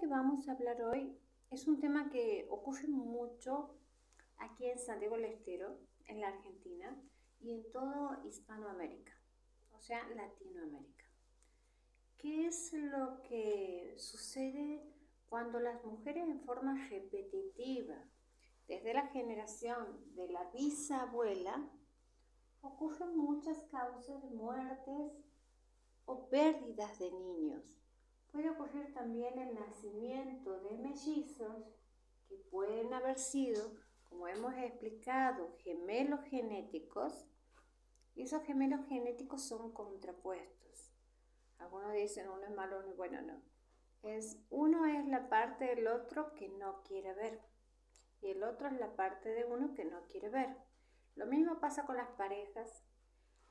que vamos a hablar hoy es un tema que ocurre mucho aquí en Santiago del Estero, en la Argentina y en todo Hispanoamérica, o sea, Latinoamérica. ¿Qué es lo que sucede cuando las mujeres en forma repetitiva, desde la generación de la bisabuela, ocurren muchas causas de muertes o pérdidas de niños? Puede ocurrir también el nacimiento de mellizos que pueden haber sido, como hemos explicado, gemelos genéticos, y esos gemelos genéticos son contrapuestos. Algunos dicen uno es malo, uno es bueno, no. Uno es la parte del otro que no quiere ver y el otro es la parte de uno que no quiere ver. Lo mismo pasa con las parejas,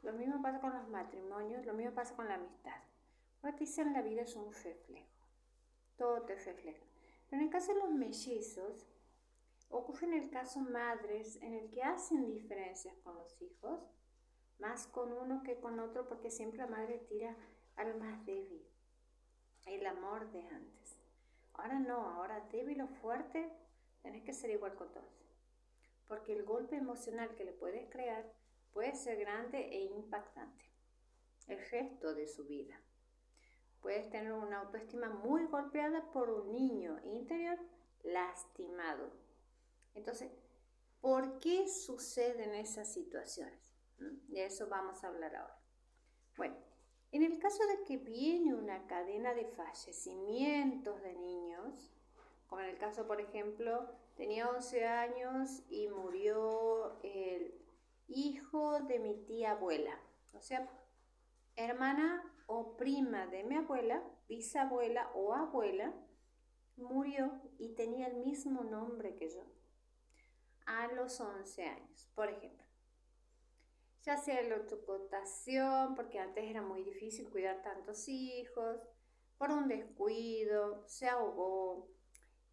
lo mismo pasa con los matrimonios, lo mismo pasa con la amistad. Como te dicen, la vida es un reflejo, todo te refleja. Pero en el caso de los mellizos, ocurre en el caso madres en el que hacen diferencias con los hijos, más con uno que con otro, porque siempre la madre tira al más débil, el amor de antes. Ahora no, ahora débil o fuerte, tenés que ser igual con todos, porque el golpe emocional que le puedes crear puede ser grande e impactante el resto de su vida. Puedes tener una autoestima muy golpeada por un niño interior lastimado. Entonces, ¿por qué suceden esas situaciones? De eso vamos a hablar ahora. Bueno, en el caso de que viene una cadena de fallecimientos de niños, como en el caso, por ejemplo, tenía 11 años y murió el hijo de mi tía abuela, o sea, hermana o prima de mi abuela, bisabuela o abuela, murió y tenía el mismo nombre que yo a los 11 años, por ejemplo. Ya sea la electrocutación, porque antes era muy difícil cuidar tantos hijos, por un descuido, se ahogó,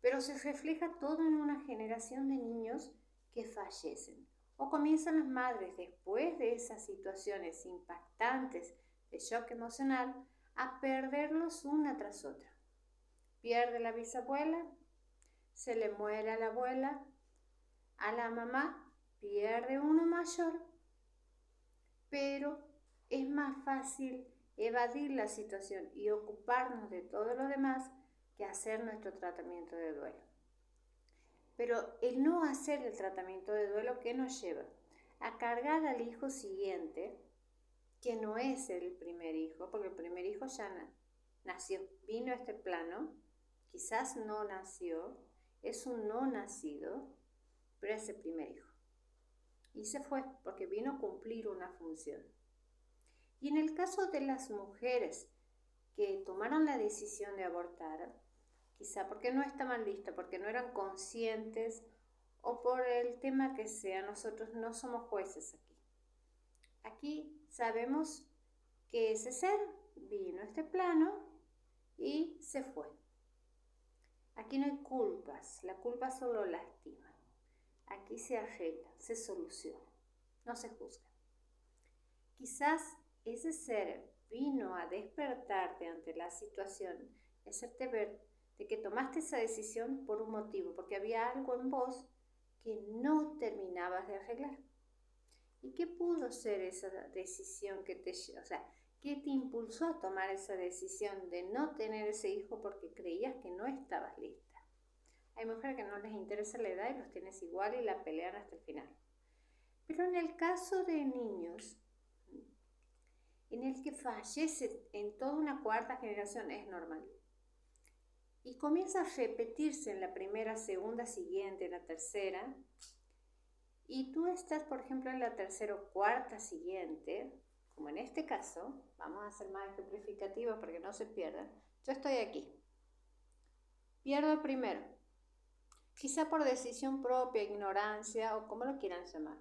pero se refleja todo en una generación de niños que fallecen. O comienzan las madres, después de esas situaciones impactantes de shock emocional, a perderlos una tras otra. Pierde la bisabuela, se le muere a la abuela, a la mamá pierde uno mayor, pero es más fácil evadir la situación y ocuparnos de todo lo demás que hacer nuestro tratamiento de duelo. Pero el no hacer el tratamiento de duelo, ¿qué nos lleva? A cargar al hijo siguiente, que no es el primer hijo, porque el primer hijo ya nació, vino a este plano, quizás no nació, es un no nacido, pero es el primer hijo. Y se fue porque vino a cumplir una función. Y en el caso de las mujeres que tomaron la decisión de abortar, quizá porque no estaban listas, porque no eran conscientes o por el tema que sea, nosotros no somos jueces aquí. Aquí sabemos que ese ser vino a este plano y se fue. Aquí no hay culpas, la culpa solo lastima. Aquí se arregla, se soluciona, no se juzga. Quizás ese ser vino a despertarte ante la situación y hacerte ver de que tomaste esa decisión por un motivo, porque había algo en vos que no terminabas de arreglar. ¿Y qué pudo ser esa decisión que qué te impulsó a tomar esa decisión de no tener ese hijo porque creías que no estabas lista? Hay mujeres que no les interesa la edad y los tienes igual y la pelean hasta el final. Pero en el caso de niños, en el que fallece en toda una cuarta generación, es normal. Y comienza a repetirse en la primera, segunda, siguiente, en la tercera. Y tú estás, por ejemplo, en la tercera o cuarta siguiente, como en este caso, vamos a ser más ejemplificativos para que no se pierdan. Yo estoy aquí. Pierdo el primero. Quizá por decisión propia, ignorancia o como lo quieran llamar.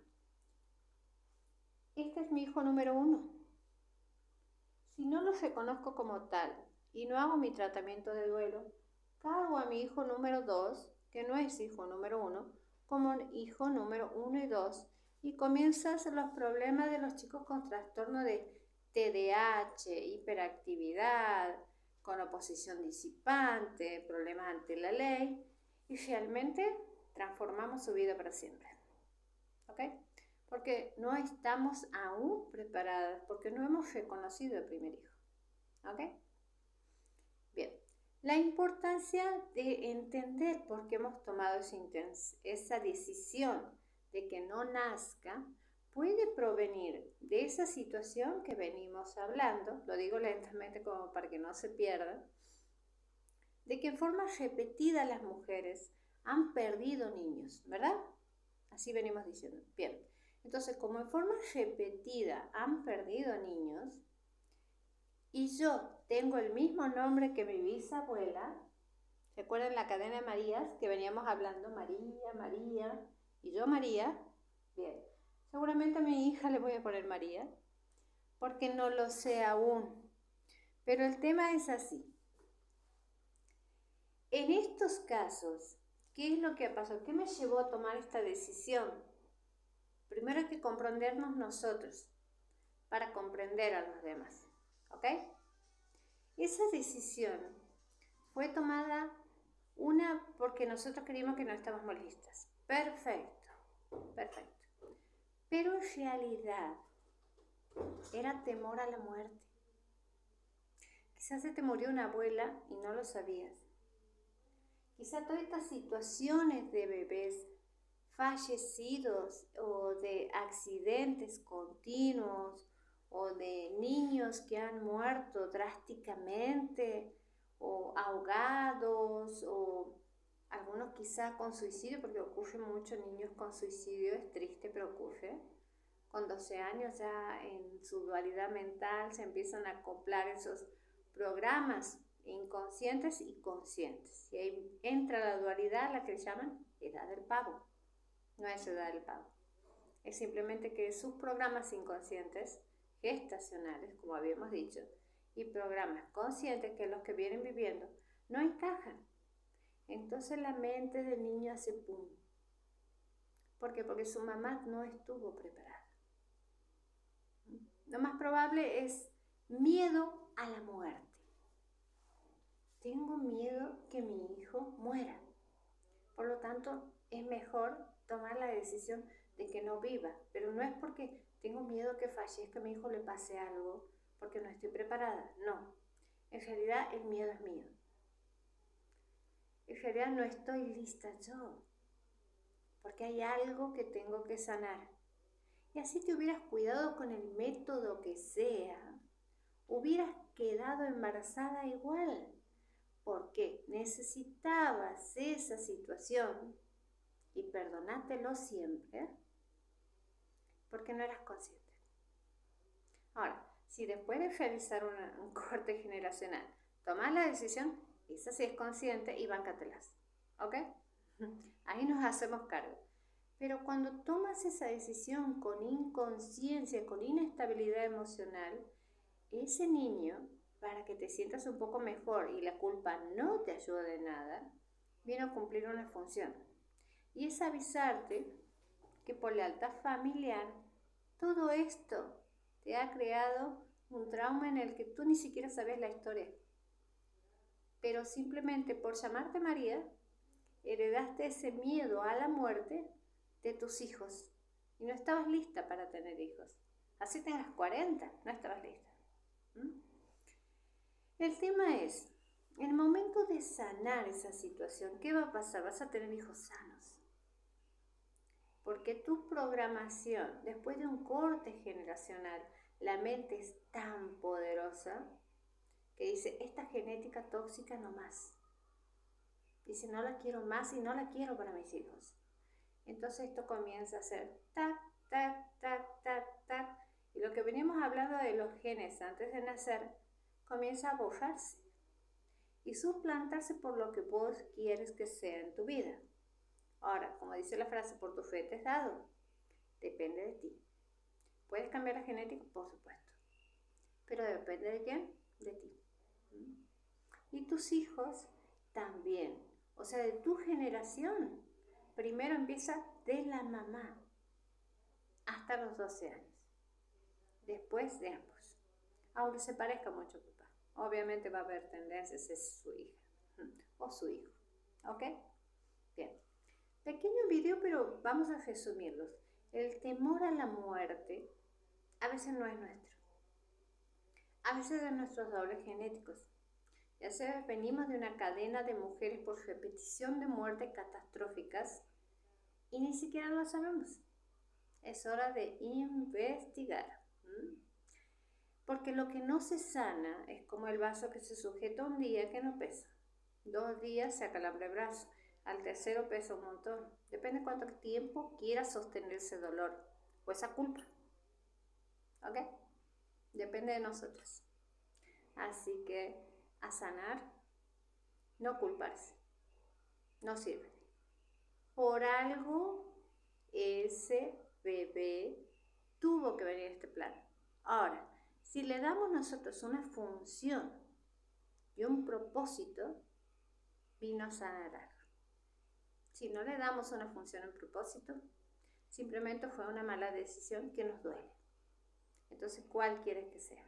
Este es mi hijo número 1. Si no lo reconozco como tal y no hago mi tratamiento de duelo, cargo a mi hijo número 2, que no es hijo número 1, como hijo número 1 y 2, y comienzan los problemas de los chicos con trastorno de TDAH, hiperactividad, con oposición disipante, problemas ante la ley, y realmente transformamos su vida para siempre. ¿Ok? Porque no estamos aún preparadas, porque no hemos reconocido el primer hijo. ¿Ok? Bien. La importancia de entender por qué hemos tomado esa decisión de que no nazca puede provenir de esa situación que venimos hablando, lo digo lentamente como para que no se pierda, de que en forma repetida las mujeres han perdido niños, ¿verdad? Así venimos diciendo. Bien, entonces como en forma repetida han perdido niños, y yo tengo el mismo nombre que mi bisabuela, ¿recuerdan la cadena de Marías que veníamos hablando? María, María, y yo María. Bien, seguramente a mi hija le voy a poner María, porque no lo sé aún. Pero el tema es así. En estos casos, ¿qué es lo que pasó? ¿Qué me llevó a tomar esta decisión? Primero hay que comprendernos nosotros para comprender a los demás, ¿ok? Esa decisión fue tomada porque nosotros creímos que no estábamos listas. Perfecto, perfecto. Pero en realidad era temor a la muerte. Quizás se te murió una abuela y no lo sabías. Quizás todas estas situaciones de bebés fallecidos o de accidentes continuos o de niños que han muerto drásticamente o ahogados o algunos quizá con suicidio, porque ocurre mucho niños con suicidio, es triste pero ocurre. Con 12 años ya en su dualidad mental se empiezan a acoplar esos programas inconscientes y conscientes. Y ahí entra la dualidad, la que llaman edad del pavo. No es edad del pavo. Es simplemente que sus programas inconscientes, gestacionales, como habíamos dicho, y programas conscientes, que los que vienen viviendo, no encajan. Entonces la mente del niño hace pum. ¿Por qué? Porque su mamá no estuvo preparada. Lo más probable es miedo a la muerte. Tengo miedo que mi hijo muera. Por lo tanto, es mejor tomar la decisión de que no viva. Pero no es porque tengo miedo que fallezca, a mi hijo le pase algo, porque no estoy preparada. No. En realidad, el miedo es mío. En realidad, no estoy lista yo. Porque hay algo que tengo que sanar. Y así te hubieras cuidado con el método que sea, hubieras quedado embarazada igual, porque necesitabas esa situación, y perdonátelo siempre, porque no eras consciente. Ahora, si después de realizar un corte generacional tomas la decisión, esa sí es consciente y báncatelas, ¿ok? Ahí nos hacemos cargo. Pero cuando tomas esa decisión con inconsciencia, con inestabilidad emocional, ese niño, para que te sientas un poco mejor y la culpa no te ayuda de nada, viene a cumplir una función. Y es avisarte que por lealtad familiar, todo esto te ha creado un trauma en el que tú ni siquiera sabes la historia. Pero simplemente por llamarte María, heredaste ese miedo a la muerte de tus hijos y no estabas lista para tener hijos. Así tengas 40, no estabas lista. El tema es, en el momento de sanar esa situación, ¿qué va a pasar? Vas a tener hijos sanos. Porque tu programación, después de un corte generacional, la mente es tan poderosa que dice, esta genética tóxica no más. Dice, no la quiero más y no la quiero para mis hijos. Entonces esto comienza a hacer tac, tac, tac, tac, tac. Y lo que venimos hablando de los genes antes de nacer, comienza a borrarse y suplantarse por lo que vos quieres que sea en tu vida. Ahora, como dice la frase, por tu fe te es dado. Depende de ti. ¿Puedes cambiar la genética? Por supuesto. Pero depende de quién? De ti. Y tus hijos también. O sea, de tu generación. Primero empieza de la mamá hasta los 12 años. Después de ambos. Aunque se parezca mucho, papá. Obviamente va a haber tendencias, es su hija o su hijo. ¿Ok? Bien. Pequeño video, pero vamos a resumirlos. El temor a la muerte a veces no es nuestro. A veces de nuestros dobles genéticos. Ya sea venimos de una cadena de mujeres por repetición de muertes catastróficas y ni siquiera lo sabemos. Es hora de investigar. Porque lo que no se sana es como el vaso que se sujeta un día que no pesa. 2 días se acalambre el brazo. Al tercero pesa un montón. Depende cuánto tiempo quiera sostener ese dolor o esa culpa. ¿Ok? Depende de nosotros. Así que a sanar, no culparse. No sirve. Por algo ese bebé tuvo que venir a este plano. Ahora, si le damos nosotros una función y un propósito, vino a sanar. Si no le damos una función y un propósito, simplemente fue una mala decisión que nos duele. Entonces, ¿cuál quieres que sea?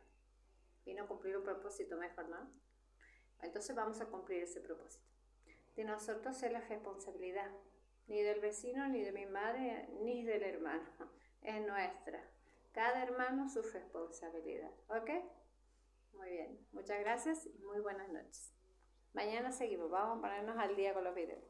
Vino a cumplir un propósito mejor, ¿no? Entonces vamos a cumplir ese propósito. De nosotros es la responsabilidad. Ni del vecino, ni de mi madre, ni del hermano. Es nuestra. Cada hermano su responsabilidad. ¿Ok? Muy bien. Muchas gracias y muy buenas noches. Mañana seguimos. Vamos a ponernos al día con los videos.